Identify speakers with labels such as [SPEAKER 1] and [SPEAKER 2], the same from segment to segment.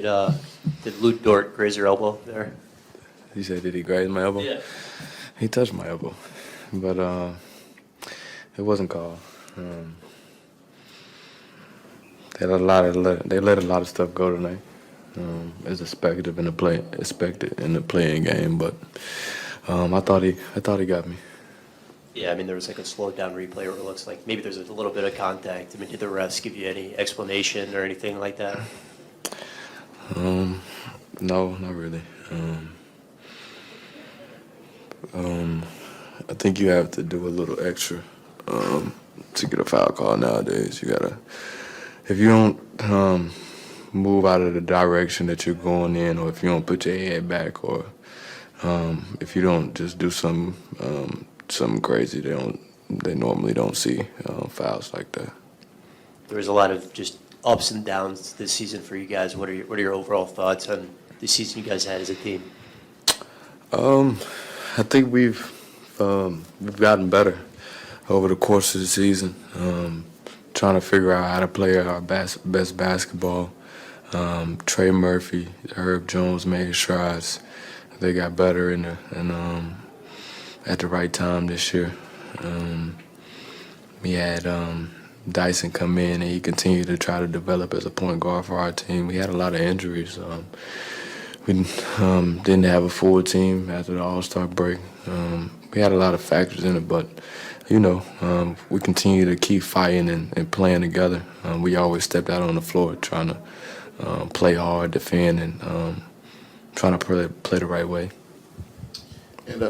[SPEAKER 1] Did Lou Dort graze your elbow there?
[SPEAKER 2] He said, did he graze my elbow?
[SPEAKER 1] Yeah.
[SPEAKER 2] He touched my elbow, but it wasn't called. They let a lot of stuff go tonight. As expected in the playing game, but I thought he got me.
[SPEAKER 1] Yeah, I mean, there was like a slowed down replay where it looks like maybe there's a little bit of contact. I mean, did the refs give you any explanation or anything like that?
[SPEAKER 2] No, not really. I think you have to do a little extra to get a foul call nowadays. You gotta, if you don't move out of the direction that you're going in, or if you don't put your head back, or if you don't just do something crazy, they normally don't see fouls like that.
[SPEAKER 1] There was a lot of just ups and downs this season for you guys. What are your overall thoughts on the season you guys had as a team?
[SPEAKER 2] I think we've gotten better over the course of the season. Trying to figure out how to play our best basketball. Trey Murphy, Herb Jones made strides. They got better at the right time this year. We had Dyson come in, and he continued to try to develop as a point guard for our team. We had a lot of injuries. We didn't have a full team after the AllStar break. We had a lot of factors in it, but we continue to keep fighting and playing together. We always stepped out on the floor trying to play hard, defend, and trying to play the right way.
[SPEAKER 3] And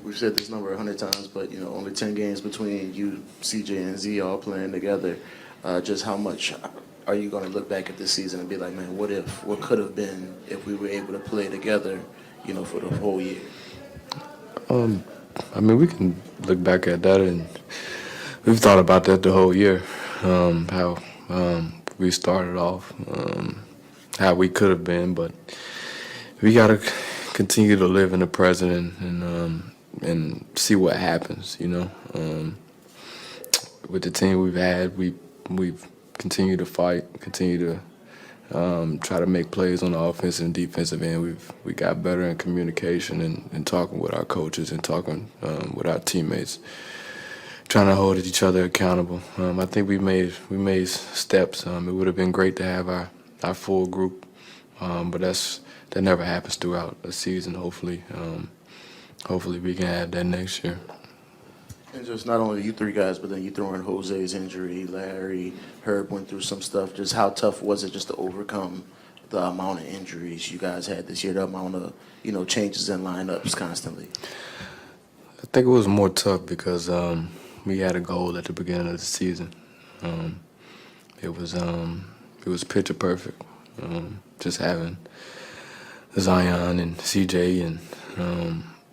[SPEAKER 3] we've said this number 100 times, but only 10 games between you, CJ, and Z all playing together. Just how much are you going to look back at this season and be like, man, what could have been if we were able to play together, for the whole year?
[SPEAKER 2] I mean, we can look back at that, and we've thought about that the whole year. How we started off, how we could have been, but we got to continue to live in the present and see what happens. With the team we've had, we've continued to fight, continue to try to make plays on the offensive and defensive end. We got better in communication and talking with our coaches and talking with our teammates, trying to hold each other accountable. I think we made steps. It would have been great to have our full group, but that never happens throughout a season. Hopefully we can have that next year.
[SPEAKER 3] And just not only you three guys, but then you throw in Jose's injury, Larry, Herb went through some stuff. Just how tough was it just to overcome the amount of injuries you guys had this year, the amount of changes in lineups constantly?
[SPEAKER 2] I think it was more tough because we had a goal at the beginning of the season. It was picture perfect. Just having Zion and CJ and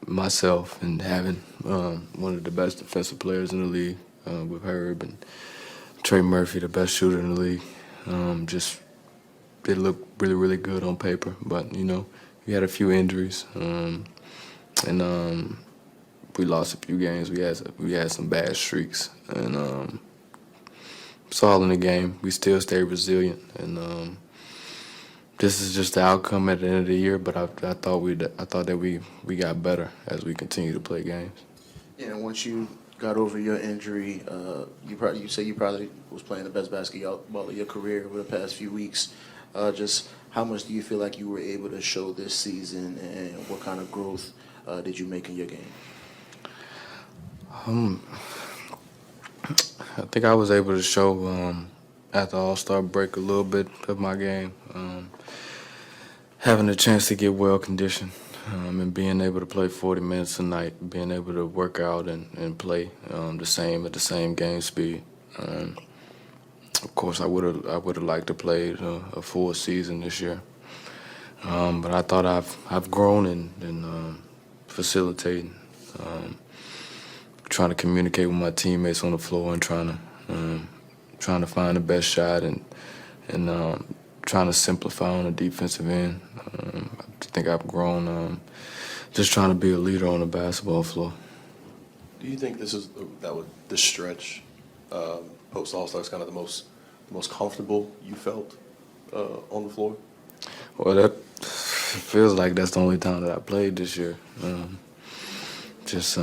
[SPEAKER 2] myself, and having one of the best defensive players in the league with Herb, and Trey Murphy, the best shooter in the league. Just it looked really, really good on paper. But we had a few injuries, and we lost a few games. We had some bad streaks, and it's all in the game. We still stay resilient, and this is just the outcome at the end of the year. But I thought that we got better as we continue to play games.
[SPEAKER 3] Yeah, and once you got over your injury, you say you probably was playing the best basketball of your career over the past few weeks. Just how much do you feel like you were able to show this season, and what kind of growth did you make in your game?
[SPEAKER 2] I think I was able to show at the AllStar break a little bit of my game. Having a chance to get well conditioned and being able to play 40 minutes a night, being able to work out and play at the same game speed. Of course, I would have liked to play a full season this year, but I thought I've grown in facilitating, trying to communicate with my teammates on the floor, and trying to find the best shot and trying to simplify on the defensive end. I think I've grown just trying to be a leader on the basketball floor.
[SPEAKER 4] Do you think this stretch post All-Star is kind of the most comfortable you felt on the floor?
[SPEAKER 2] Well, that feels like that's the only time that I played this year. Just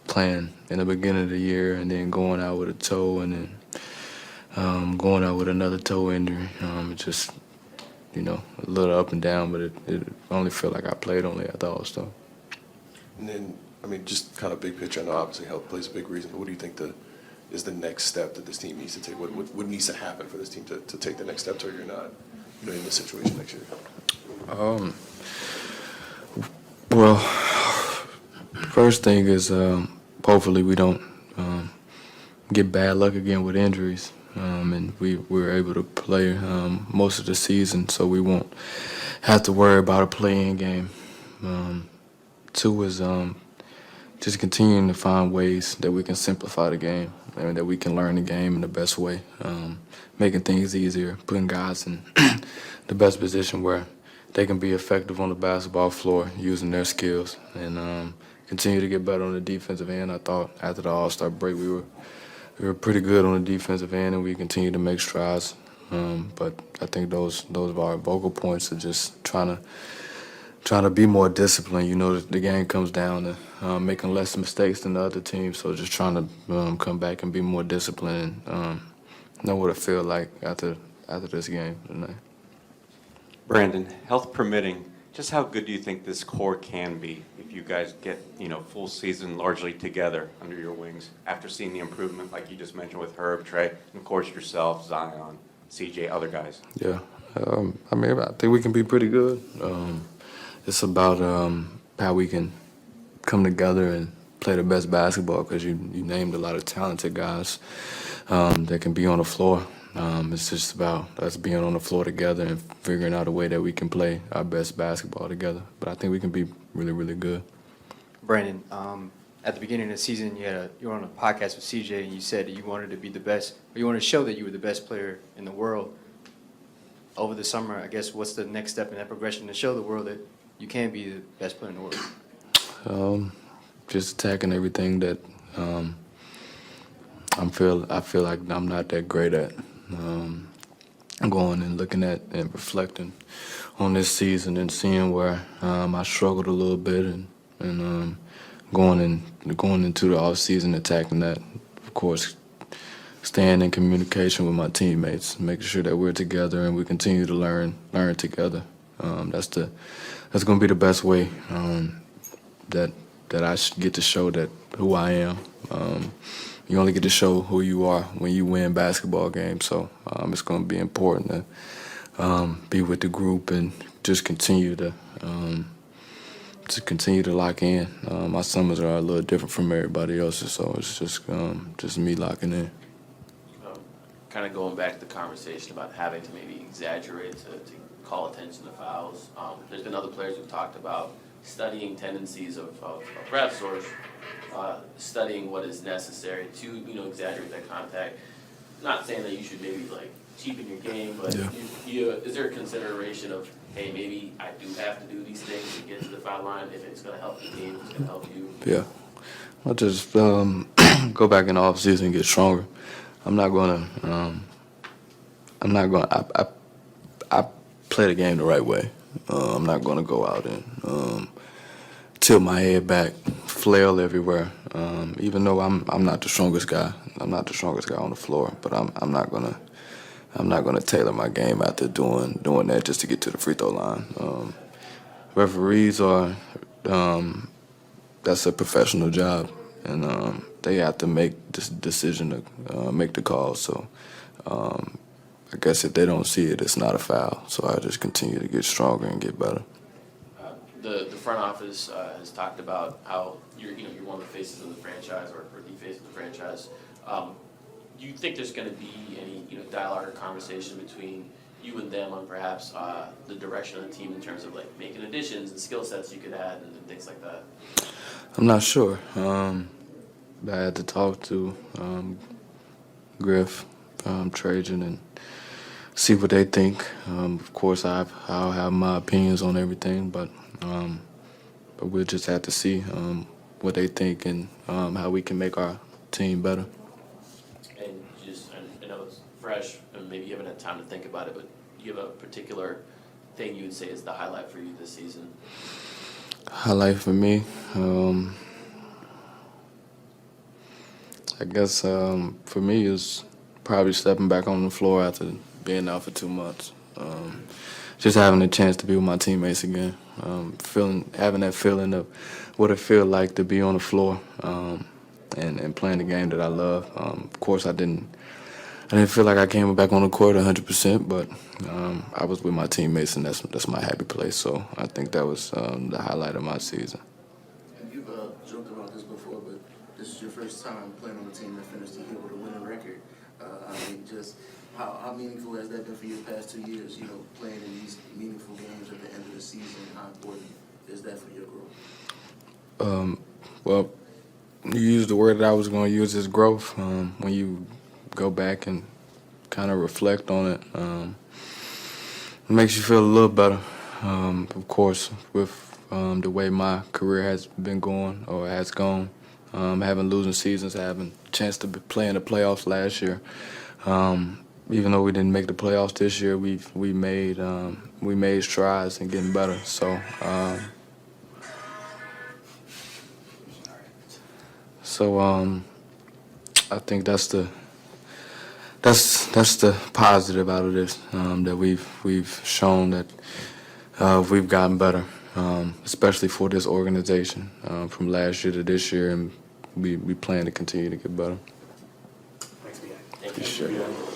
[SPEAKER 2] playing in the beginning of the year and then going out with a toe and then going out with another toe injury. It just, a little up and down, but it only felt like I played only at the AllStar.
[SPEAKER 4] And then, just kind of big picture, I know obviously health plays a big reason, but what do you think is the next step that this team needs to take? What needs to happen for this team to take the next step so you're not in this situation next year?
[SPEAKER 2] Well, first thing is hopefully we don't get bad luck again with injuries. And we were able to play most of the season, so we won't have to worry about a play-in game. Two is just continuing to find ways that we can simplify the game and that we can learn the game in the best way, making things easier, putting guys in the best position where they can be effective on the basketball floor using their skills, and continue to get better on the defensive end. I thought after the All-Star break we were pretty good on the defensive end, and we continue to make strides. But I think those are our vocal points of just trying to be more disciplined. The game comes down to making less mistakes than the other team, so just trying to come back and be more disciplined and know what it feels like after this game tonight.
[SPEAKER 5] Brandon, health permitting, just how good do you think this core can be if you guys get, full season largely together under your wings after seeing the improvement, like you just mentioned with Herb, Trey, and of course yourself, Zion, CJ, other guys?
[SPEAKER 2] Yeah, I think we can be pretty good. It's about how we can come together and play the best basketball, because you named a lot of talented guys that can be on the floor. It's just about us being on the floor together and figuring out a way that we can play our best basketball together. But I think we can be really, really good.
[SPEAKER 6] Brandon, at the beginning of the season, you were on a podcast with CJ, and you said that you wanted to be the best, or you wanted to show that you were the best player in the world. Over the summer, I guess, what's the next step in that progression to show the world that you can be the best player in the world?
[SPEAKER 2] Just attacking everything that I feel like I'm not that great at. Going and looking at and reflecting on this season and seeing where I struggled a little bit, and going into the off season attacking that. Of course, staying in communication with my teammates, making sure that we're together and we continue to learn together. That's going to be the best way that I get to show that who I am. You only get to show who you are when you win basketball games, so it's going to be important to be with the group and just continue to lock in. My summers are a little different from everybody else's, so it's just me locking in.
[SPEAKER 7] Kind of going back to the conversation about having to maybe exaggerate to call attention to fouls. There's been other players who've talked about studying tendencies of refs, or studying what is necessary to exaggerate that contact. Not saying that you should maybe cheapen your game, but is there a consideration of, hey, maybe I do have to do these things to get to the foul line if it's going to help the team, if it's going to help you?
[SPEAKER 2] Yeah, I'll just go back in the off season and get stronger. I play the game the right way. I'm not gonna go out and tilt my head back, flail everywhere. Even though I'm not the strongest guy. I'm not the strongest guy on the floor, but I'm not gonna tailor my game after doing that just to get to the free throw line. Referees are that's a professional job, and they have to make this decision to make the call. So I guess if they don't see it, it's not a foul. So I just continue to get stronger and get better.
[SPEAKER 7] The front office has talked about how you're one of the faces of the franchise, or the face of the franchise. Do you think there's going to be any dialogue or conversation between you and them on perhaps the direction of the team in terms of making additions and skill sets you could add and things like that?
[SPEAKER 2] I'm not sure. I had to talk to Griff, Trajan, and see what they think. Of course, I'll have my opinions on everything, but we'll just have to see what they think and how we can make our team better.
[SPEAKER 7] And I know it's fresh, and maybe you haven't had time to think about it, but you have a particular thing you would say is the highlight for you this season?
[SPEAKER 2] Highlight for me, I guess for me is probably stepping back on the floor after being out for 2 months. Just having a chance to be with my teammates again, having that feeling of what it feels like to be on the floor and playing the game that I love. Of course, I didn't feel like I came back on the court 100%, but I was with my teammates, and that's my happy place. So I think that was the highlight of my season.
[SPEAKER 3] And you've joked about this before, but this is your first time playing on a team that finished the year with a winning record. I mean, just how meaningful has that been for you the past 2 years, you know, playing in these meaningful games at the end of the season? How important is that for your growth?
[SPEAKER 2] Well, you used the word that I was going to use, is growth. When you go back and kind of reflect on it, it makes you feel a little better. Of course, with the way my career has been going or has gone, having losing seasons, having a chance to play in the playoffs last year. Even though we didn't make the playoffs this year, we made strides in getting better. So I think that's the positive out of this, that we've shown that we've gotten better, especially for this organization, from last year to this year, and we plan to continue to get better.
[SPEAKER 1] Thanks, BI.
[SPEAKER 7] Thank you.
[SPEAKER 2] Appreciate it.